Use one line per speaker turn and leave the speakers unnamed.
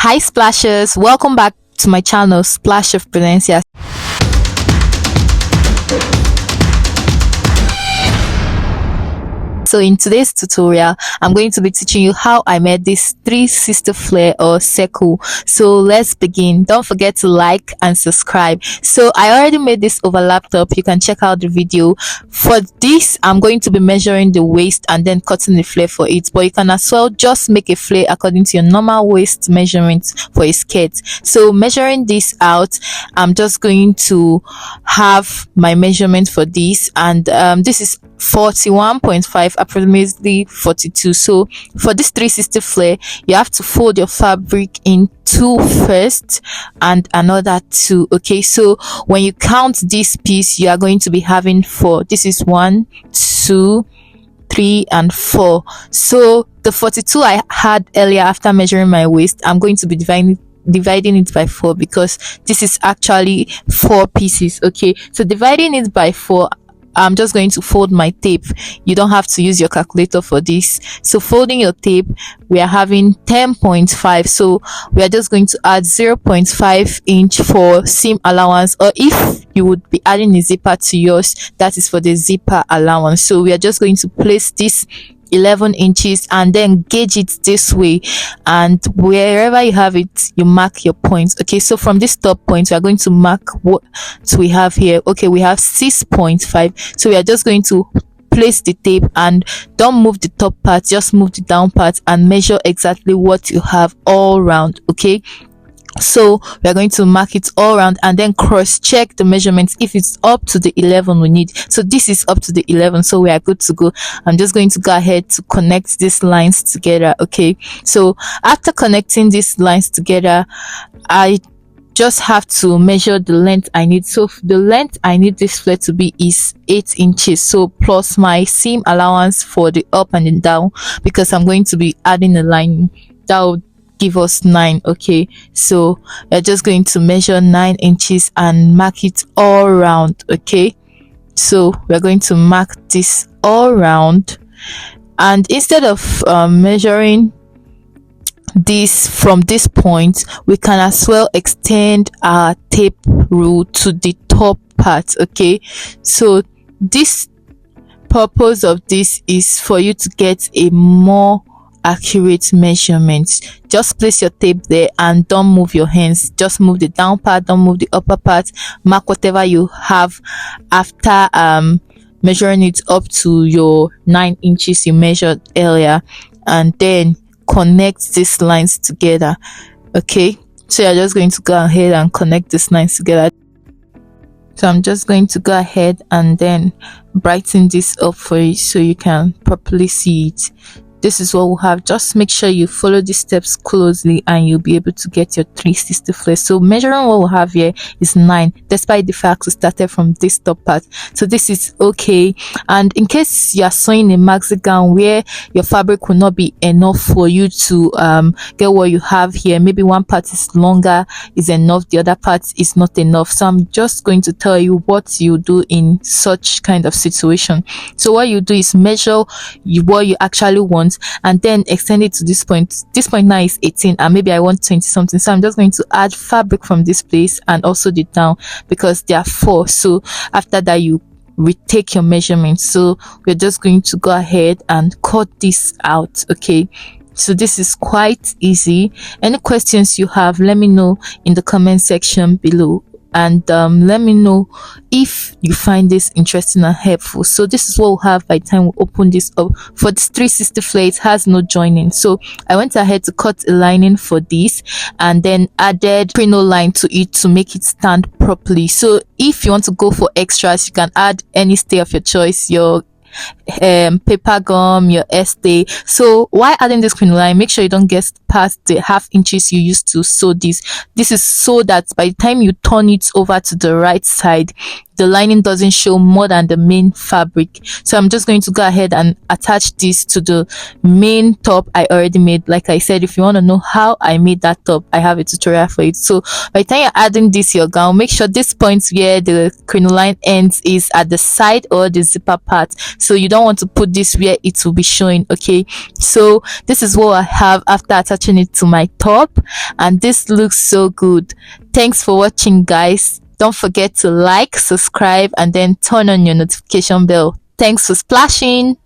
Hi splashers, welcome back to my channel Splash of Brilliance. So in today's tutorial, I'm going to be teaching you how I made this three sister flare or circle. So let's begin. Don't forget to like and subscribe. So I already made this over laptop. You can check out the video. For this, I'm going to be measuring the waist and then cutting the flare for it. But you can as well just make a flare according to your normal waist measurement for a skirt. So measuring this out, I'm just going to have my measurement for this, and this is 41.5, approximately 42. So for this 360 flare, you have to fold your fabric in two first and another two. Okay, so when you count this piece, you are going to be having four. This is 1, 2, 3 and 4. So the 42 I had earlier after measuring my waist, I'm going to be dividing it by 4 because this is actually 4 pieces. Okay, so dividing it by 4, I'm just going to fold my tape. You don't have to use your calculator for this. So folding your tape, we are having 10.5. So we are just going to add 0.5 inch for seam allowance, or if you would be adding a zipper to yours, that is for the zipper allowance. So we are just going to place this 11 inches and then gauge it this way, and wherever you have it, you mark your points. Okay, so from this top point, we are going to mark what we have here. Okay, we have 6.5. so we are just going to place the tape and don't move the top part, just move the down part and measure exactly what you have all round. Okay, so we are going to mark it all around and then cross check the measurements if it's up to the 11 we need. So this is up to the 11, so we are good to go. I'm just going to go ahead to connect these lines together. Okay, so after connecting these lines together, I just have to measure the length I need. So the length I need this flare to be is 8 inches, so plus my seam allowance for the up and the down, because I'm going to be adding a line that would give us 9. Okay, so we're just going to measure 9 inches and mark it all round. Okay, so we're going to mark this all round, and instead of measuring this from this point, we can as well extend our tape rule to the top part. Okay, so this purpose of this is for you to get a more accurate measurement. Just place your tape there and don't move your hands. Just move the down part, don't move the upper part. Mark whatever you have after measuring it up to your 9 inches you measured earlier, and then connect these lines together. Okay, so you're just going to go ahead and connect these lines together. So I'm just going to go ahead and then brighten this up for you so you can properly see it. This is what we'll have. Just make sure you follow these steps closely and you'll be able to get your 360 flare. So measuring what we'll have here is 9, despite the fact we started from this top part. So this is okay. And in case you are sewing a maxi gown where your fabric will not be enough for you to get what you have here, maybe one part is longer is enough, the other part is not enough. So I'm just going to tell you what you do in such kind of situation. So what you do is measure what you actually want and then extend it to this point. This point now is 18 and maybe I want 20 something, so I'm just going to add fabric from this place and also the down because there are 4. So after that, you retake your measurements. So we're just going to go ahead and cut this out. Okay, so this is quite easy. Any questions you have, let me know in the comment section below, and let me know if you find this interesting and helpful. So this is what we'll have by the time we open this up. For this 360 flare, it has no joining, so I went ahead to cut a lining for this and then added crinoline line to it to make it stand properly. So if you want to go for extras, you can add any stay of your choice, your paper gum, your stay. So while adding this crinoline line, make sure you don't get past the half inches you used to sew this. This is so that by the time you turn it over to the right side, the lining doesn't show more than the main fabric. So I'm just going to go ahead and attach this to the main top I already made. Like I said, if you want to know how I made that top, I have a tutorial for it. So by the time you're adding this to your gown, make sure this point where the crinoline ends is at the side or the zipper part. So you don't want to put this where it will be showing. Okay, so this is what I have after attaching it to my top, and this looks so good. Thanks for watching, guys. Don't forget to like, subscribe, and then turn on your notification bell. Thanks for splashing.